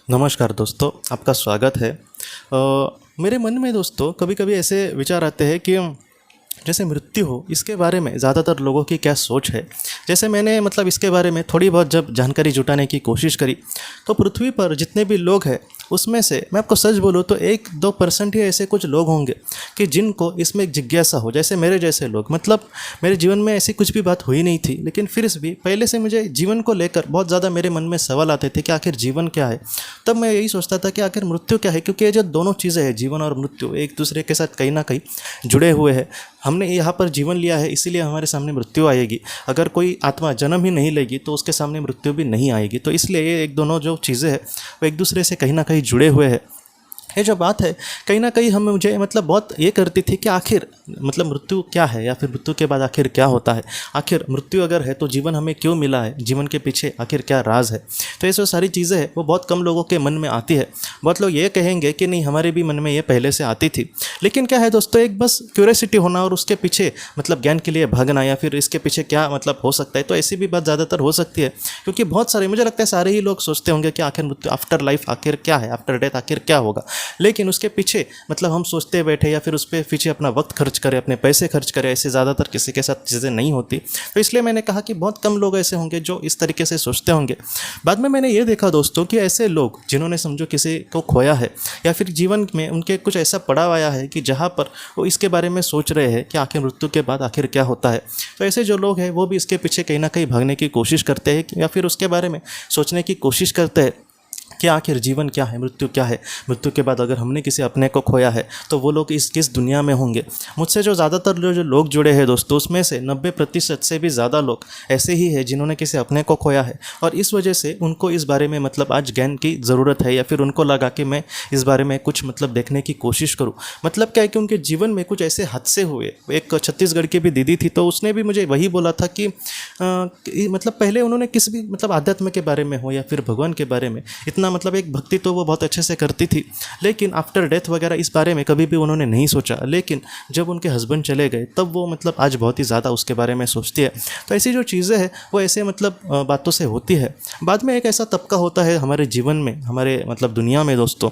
नमस्कार दोस्तों, आपका स्वागत है। मेरे मन में दोस्तों कभी कभी ऐसे विचार आते हैं कि जैसे मृत्यु हो, इसके बारे में ज़्यादातर लोगों की क्या सोच है। जैसे मैंने इसके बारे में थोड़ी बहुत जब जानकारी जुटाने की कोशिश करी, तो पृथ्वी पर जितने भी लोग हैं उसमें से मैं आपको सच बोलूँ तो 1-2% ही ऐसे कुछ लोग होंगे कि जिनको इसमें एक जिज्ञासा हो, जैसे मेरे जैसे लोग। मेरे जीवन में ऐसी कुछ भी बात हुई नहीं थी, लेकिन फिर भी पहले से मुझे जीवन को लेकर बहुत ज़्यादा मेरे मन में सवाल आते थे कि आखिर जीवन क्या है। तब मैं यही सोचता था कि आखिर मृत्यु क्या है, क्योंकि ये जो दोनों चीज़ें हैं, जीवन और मृत्यु, एक दूसरे के साथ कहीं ना कहीं जुड़े हुए हैं। हमने यहाँ पर जीवन लिया है, इसीलिए हमारे सामने मृत्यु आएगी। अगर कोई आत्मा जन्म ही नहीं लेगी तो उसके सामने मृत्यु भी नहीं आएगी। तो इसलिए ये एक दोनों जो चीज़ें हैं वो एक दूसरे से कहीं ना कहीं जुड़े हुए हैं। ये जो बात है कहीं ना कहीं हम मुझे बहुत ये करती थी कि आखिर मृत्यु क्या है, या फिर मृत्यु के बाद आखिर क्या होता है। आखिर मृत्यु अगर है तो जीवन हमें क्यों मिला है, जीवन के पीछे आखिर क्या राज है। तो ये जो सारी चीज़ें हैं वो बहुत कम लोगों के मन में आती है। बहुत लोग ये कहेंगे कि नहीं, हमारे भी मन में ये पहले से आती थी। लेकिन क्या है दोस्तों, एक बस क्यूरियोसिटी होना और उसके पीछे ज्ञान के लिए भागना, या फिर इसके पीछे क्या हो सकता है। तो ऐसी भी बात ज़्यादातर हो सकती है, क्योंकि बहुत सारे, मुझे लगता है सारे ही लोग सोचते होंगे कि आखिर मृत्यु, आफ्टर लाइफ आखिर क्या है, आफ्टर डेथ आखिर क्या होगा। लेकिन उसके पीछे हम सोचते बैठे या फिर उस पर पीछे अपना वक्त खर्च करें, अपने पैसे खर्च करें, ऐसे ज़्यादातर किसी के साथ चीज़ें नहीं होती। तो इसलिए मैंने कहा कि बहुत कम लोग ऐसे होंगे जो इस तरीके से सोचते होंगे। बाद में मैंने ये देखा दोस्तों कि ऐसे लोग जिन्होंने समझो किसी को खोया है, या फिर जीवन में उनके कुछ ऐसा पड़ाव आया है कि जहाँ पर वो इसके बारे में सोच रहे हैं कि आखिर मृत्यु के बाद आखिर क्या होता है। तो ऐसे जो लोग हैं वो भी इसके पीछे कहीं ना कहीं भागने की कोशिश करते हैं, या फिर उसके बारे में सोचने की कोशिश करते हैं कि आखिर जीवन क्या है, मृत्यु क्या है। मृत्यु के बाद अगर हमने किसी अपने को खोया है तो वो लोग इस किस दुनिया में होंगे। मुझसे जो ज़्यादातर जो लोग जुड़े हैं दोस्तों, उसमें से 90% से भी ज़्यादा लोग ऐसे ही हैं जिन्होंने किसी अपने को खोया है, और इस वजह से उनको इस बारे में आज ज्ञान की ज़रूरत है, या फिर उनको लगा कि मैं इस बारे में कुछ देखने की कोशिश करूँ। क्या है कि उनके जीवन में कुछ ऐसे हादसे हुए। एक छत्तीसगढ़ की भी दीदी थी, तो उसने भी मुझे वही बोला था कि पहले उन्होंने किसी भी आध्यात्म के बारे में हो या फिर भगवान के बारे में इतना एक भक्ति तो वो बहुत अच्छे से करती थी, लेकिन आफ्टर डेथ वगैरह इस बारे में कभी भी उन्होंने नहीं सोचा। लेकिन जब उनके हस्बैंड चले गए तब वो आज बहुत ही ज़्यादा उसके बारे में सोचती है। तो ऐसी जो चीज़ें हैं वो ऐसे बातों से होती है। बाद में एक ऐसा तबका होता है हमारे जीवन में, हमारे दुनिया में दोस्तों,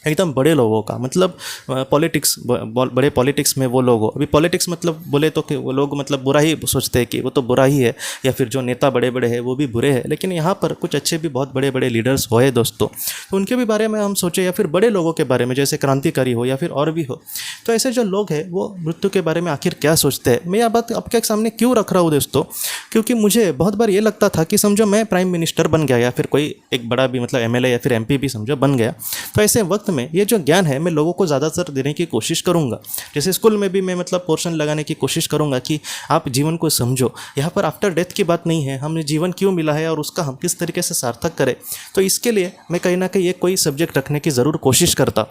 एकदम बड़े लोगों का, पॉलिटिक्स, बड़े पॉलिटिक्स में वो लोग हो। अभी पॉलिटिक्स बोले तो कि वो लोग बुरा ही सोचते हैं कि वो तो बुरा ही है, या फिर जो नेता बड़े बड़े हैं वो भी बुरे हैं। लेकिन यहाँ पर कुछ अच्छे भी बहुत बड़े बड़े लीडर्स हुए दोस्तों, तो उनके भी बारे में हम सोचें, या फिर बड़े लोगों के बारे में जैसे क्रांतिकारी हो या फिर और भी हो। तो ऐसे जो लोग हैं वो मृत्यु के बारे में आखिर क्या सोचते हैं। मैं यह बात आपके सामने क्यों रख रहा हूँ दोस्तों, क्योंकि मुझे बहुत बार ये लगता था कि समझो मैं प्राइम मिनिस्टर बन गया, या फिर कोई एक बड़ा भी MLA या फिर MP भी समझो बन गया, तो ऐसे वक्त में ये जो ज्ञान है मैं लोगों को ज़्यादातर देने की कोशिश करूँगा। जैसे स्कूल में भी मैं पोर्शन लगाने की कोशिश करूँगा कि आप जीवन को समझो। यहाँ पर आफ्टर डेथ की बात नहीं है, हमें जीवन क्यों मिला है और उसका हम किस तरीके से सार्थक करें। तो इसके लिए मैं कहीं ना कहीं एक कोई सब्जेक्ट रखने की ज़रूर कोशिश करता।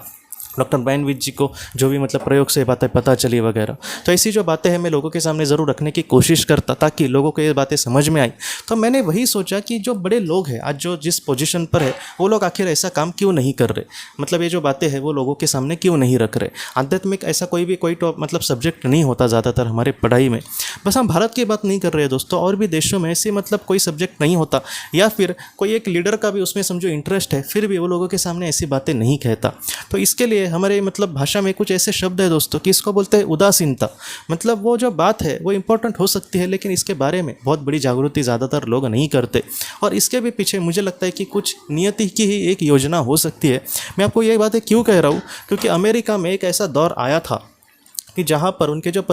डॉक्टर ब्रायन विच जी को जो भी प्रयोग से बातें पता चली वगैरह, तो ऐसी जो बातें हैं मैं लोगों के सामने ज़रूर रखने की कोशिश करता, ताकि लोगों को ये बातें समझ में आई। तो मैंने वही सोचा कि जो बड़े लोग हैं आज जो जिस पोजीशन पर है, वो लोग आखिर ऐसा काम क्यों नहीं कर रहे। ये जो बातें हैं वो लोगों के सामने क्यों नहीं रख रहे। आध्यात्मिक ऐसा कोई सब्जेक्ट नहीं होता ज़्यादातर हमारे पढ़ाई में। बस हम भारत की बात नहीं कर रहे हैं दोस्तों, और भी देशों में ऐसे कोई सब्जेक्ट नहीं होता, या फिर कोई एक लीडर का भी उसमें समझो इंटरेस्ट है, फिर भी वो लोगों के सामने ऐसी बातें नहीं कहता। तो इसके लिए हमारे भाषा में कुछ ऐसे शब्द है दोस्तों कि इसको बोलते हैं उदासीनता। वो जो बात है वो इंपॉर्टेंट हो सकती है, लेकिन इसके बारे में बहुत बड़ी जागृति ज़्यादातर लोग नहीं करते, और इसके भी पीछे मुझे लगता है कि कुछ नियति की ही एक योजना हो सकती है। मैं आपको ये बातें क्यों कह रहा हूँ, क्योंकि अमेरिका में एक ऐसा दौर आया था कि जहाँ पर उनके जो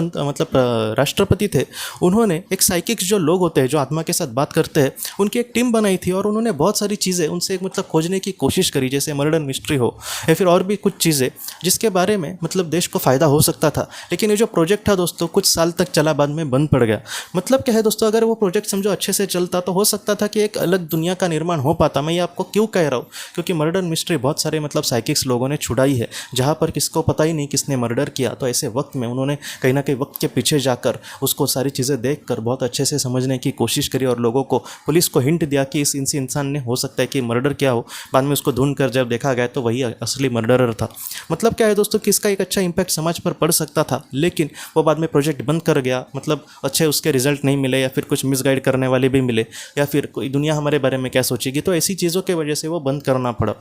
राष्ट्रपति थे, उन्होंने एक साइकिक्स जो लोग होते हैं जो आत्मा के साथ बात करते हैं, उनकी एक टीम बनाई थी, और उन्होंने बहुत सारी चीज़ें उनसे एक खोजने की कोशिश करी, जैसे मर्डर मिस्ट्री हो या फिर और भी कुछ चीज़ें जिसके बारे में देश को फ़ायदा हो सकता था। लेकिन ये जो प्रोजेक्ट था दोस्तों कुछ साल तक चला, बाद में बंद पड़ गया। क्या है दोस्तों, अगर वो प्रोजेक्ट समझो अच्छे से चलता तो हो सकता था कि एक अलग दुनिया का निर्माण हो पाता। मैं ये आपको क्यों कह रहा हूँ, क्योंकि मर्डर मिस्ट्री बहुत सारे साइकिक्स लोगों ने छुड़ाई है, जहाँ पर किसको पता ही नहीं किसने मर्डर किया। तो ऐसे वक्त वक्त में उन्होंने कहीं ना कहीं वक्त के पीछे जाकर उसको सारी चीज़ें देखकर बहुत अच्छे से समझने की कोशिश करी और लोगों को, पुलिस को हिंट दिया कि इस इंसान ने हो सकता है कि मर्डर क्या हो। बाद में उसको ढूंढ कर जब देखा गया तो वही असली मर्डरर था। मतलब क्या है दोस्तों कि इसका एक अच्छा इंपैक्ट समाज पर पड़ सकता था, लेकिन वो बाद में प्रोजेक्ट बंद कर गया। मतलब अच्छे उसके रिजल्ट नहीं मिले, या फिर कुछ मिसगाइड करने वाले भी मिले, या फिर कोई दुनिया हमारे बारे में क्या सोचेगी, तो ऐसी चीज़ों की वजह से वो बंद करना पड़ा।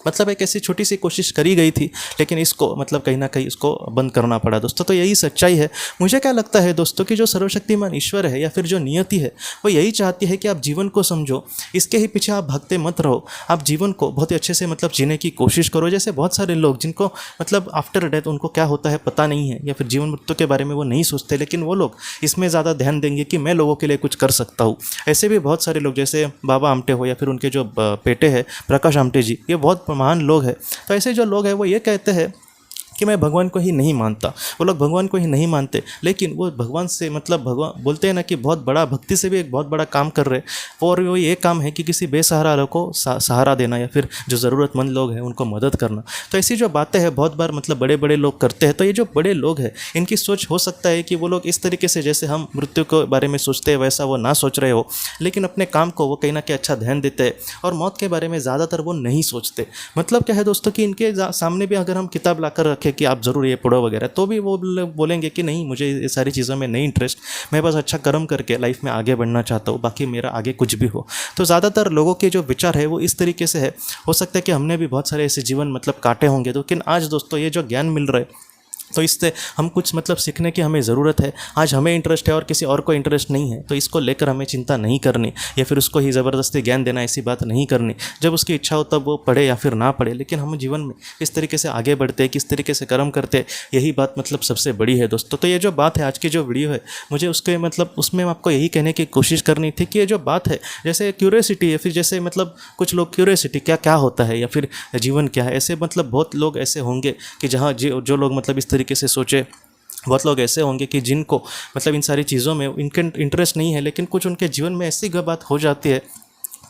मतलब एक ऐसी छोटी सी कोशिश करी गई थी, लेकिन इसको मतलब कहीं ना कहीं इसको बंद करना पड़ा दोस्तों। तो यही सच्चाई है। मुझे क्या लगता है दोस्तों कि जो सर्वशक्तिमान ईश्वर है या फिर जो नियति है, वो यही चाहती है कि आप जीवन को समझो, इसके ही पीछे आप भागते मत रहो। आप जीवन को बहुत ही अच्छे से मतलब जीने की कोशिश करो। जैसे बहुत सारे लोग जिनको मतलब आफ्टर डेथ उनको क्या होता है पता नहीं है, या फिर जीवन मृत्यु के बारे में वो नहीं सोचते, लेकिन वो लोग इसमें ज़्यादा ध्यान देंगे कि मैं लोगों के लिए कुछ कर सकता हूँ। ऐसे भी बहुत सारे लोग, जैसे बाबा आमटे हो या फिर उनके जो बेटे हैं प्रकाश आमटे जी, ये बहुत महान लोग हैं। तो ऐसे जो लोग हैं वो ये कहते हैं कि मैं भगवान को ही नहीं मानता। वो लोग भगवान को ही नहीं मानते, लेकिन वो भगवान से मतलब भगवान बोलते हैं ना कि बहुत बड़ा भक्ति से भी एक बहुत बड़ा काम कर रहे हैं। और वो ये काम है कि किसी बेसहारा लोग को सहारा देना, या फिर जो ज़रूरतमंद लोग हैं उनको मदद करना। तो ऐसी जो बातें हैं बहुत बार मतलब बड़े बड़े लोग करते हैं। तो ये जो बड़े लोग हैं इनकी सोच हो सकता है कि वो लोग इस तरीके से, जैसे हम मृत्यु के बारे में सोचते हैं वैसा वो ना सोच रहे हो, लेकिन अपने काम को वो कहीं ना कहीं अच्छा ध्यान देते हैं, और मौत के बारे में ज़्यादातर वो नहीं सोचते। मतलब क्या है दोस्तों कि इनके सामने भी अगर हम किताब ला कर रखें कि आप ज़रूर ये पढ़ो वगैरह, तो भी वो बोलेंगे कि नहीं, मुझे ये सारी चीज़ों में नहीं इंटरेस्ट, मैं बस अच्छा कर्म करके लाइफ में आगे बढ़ना चाहता हूँ, बाकी मेरा आगे कुछ भी हो। तो ज़्यादातर लोगों के जो विचार है वो इस तरीके से है। हो सकता है कि हमने भी बहुत सारे ऐसे जीवन मतलब काटे होंगे, लेकिन आज दोस्तों ये जो ज्ञान मिल रहा है, तो इससे हम कुछ मतलब सीखने की हमें ज़रूरत है। आज हमें इंटरेस्ट है और किसी और को इंटरेस्ट नहीं है, तो इसको लेकर हमें चिंता नहीं करनी, या फिर उसको ही ज़बरदस्ती ज्ञान देना, ऐसी बात नहीं करनी। जब उसकी इच्छा हो तब वो पढ़े या फिर ना पढ़े, लेकिन हम जीवन में किस तरीके से आगे बढ़ते हैं, किस तरीके से कर्म करते हैं, यही बात मतलब सबसे बड़ी है दोस्तों। तो ये जो बात है, आज की जो वीडियो है, मुझे उसके मतलब उसमें आपको यही कहने की कोशिश करनी थी कि ये जो बात है, जैसे क्यूरियोसिटी, या फिर जैसे मतलब कुछ लोग क्यूरियोसिटी क्या क्या होता है या फिर जीवन क्या है, ऐसे मतलब बहुत लोग ऐसे होंगे कि जहाँ जो लोग मतलब इस तरीके से सोचे। बहुत लोग ऐसे होंगे कि जिनको मतलब इन सारी चीज़ों में इनके इंटरेस्ट नहीं है, लेकिन कुछ उनके जीवन में ऐसी बात हो जाती है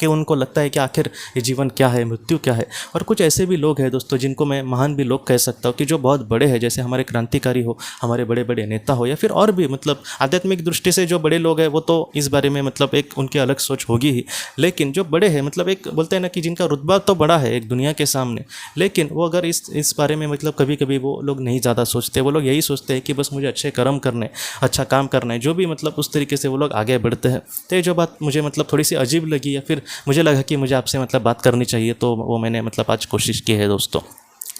कि उनको लगता है कि आखिर ये जीवन क्या है, मृत्यु क्या है। और कुछ ऐसे भी लोग हैं दोस्तों जिनको मैं महान भी लोग कह सकता हूँ, कि जो बहुत बड़े हैं, जैसे हमारे क्रांतिकारी हो, हमारे बड़े बड़े नेता हो, या फिर और भी मतलब आध्यात्मिक दृष्टि से जो बड़े लोग हैं, वो तो इस बारे में मतलब एक उनकी अलग सोच होगी ही। लेकिन जो बड़े हैं, मतलब एक बोलते हैं ना कि जिनका रुतबा तो बड़ा है एक दुनिया के सामने, लेकिन वो अगर इस बारे में मतलब कभी कभी वो लोग नहीं ज़्यादा सोचते। वो लोग यही सोचते हैं कि बस मुझे अच्छे कर्म करने, अच्छा काम करना है, जो भी मतलब उस तरीके से वो लोग आगे बढ़ते हैं। तो ये जो बात मुझे मतलब थोड़ी सी अजीब लगी, या फिर मुझे लगा कि मुझे आपसे मतलब बात करनी चाहिए, तो वो मैंने मतलब आज कोशिश की है दोस्तों।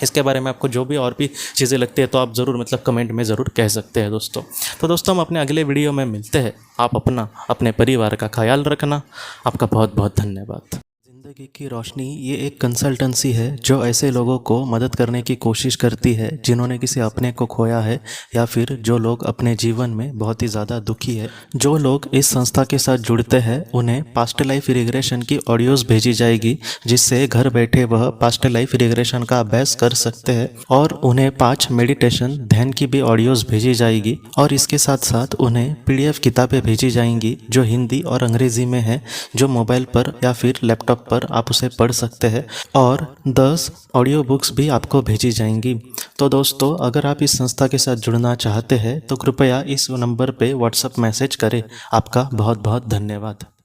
इसके बारे में आपको जो भी और भी चीज़ें लगती है तो आप ज़रूर मतलब कमेंट में ज़रूर कह सकते हैं दोस्तों। तो दोस्तों हम अपने अगले वीडियो में मिलते हैं। आप अपने परिवार का ख्याल रखना। आपका बहुत बहुत धन्यवाद। ज़िंदगी की रोशनी ये एक कंसल्टेंसी है जो ऐसे लोगों को मदद करने की कोशिश करती है जिन्होंने किसी अपने को खोया है, या फिर जो लोग अपने जीवन में बहुत ही ज़्यादा दुखी है। जो लोग इस संस्था के साथ जुड़ते हैं उन्हें पास्ट लाइफ रिग्रेशन की ऑडियोज़ भेजी जाएगी, जिससे घर बैठे वह पास्ट लाइफ रिग्रेशन का अभ्यास कर सकते हैं। और उन्हें 5 मेडिटेशन ध्यान की भी ऑडियोज़ भेजी जाएगी, और इसके साथ साथ उन्हें PDF किताबें भेजी जाएंगी जो हिंदी और अंग्रेज़ी में है, जो मोबाइल पर या फिर लैपटॉप पर आप उसे पढ़ सकते हैं। और 10 ऑडियो बुक्स भी आपको भेजी जाएंगी। तो दोस्तों अगर आप इस संस्था के साथ जुड़ना चाहते हैं तो कृपया इस नंबर पे व्हाट्सएप मैसेज करें। आपका बहुत बहुत धन्यवाद।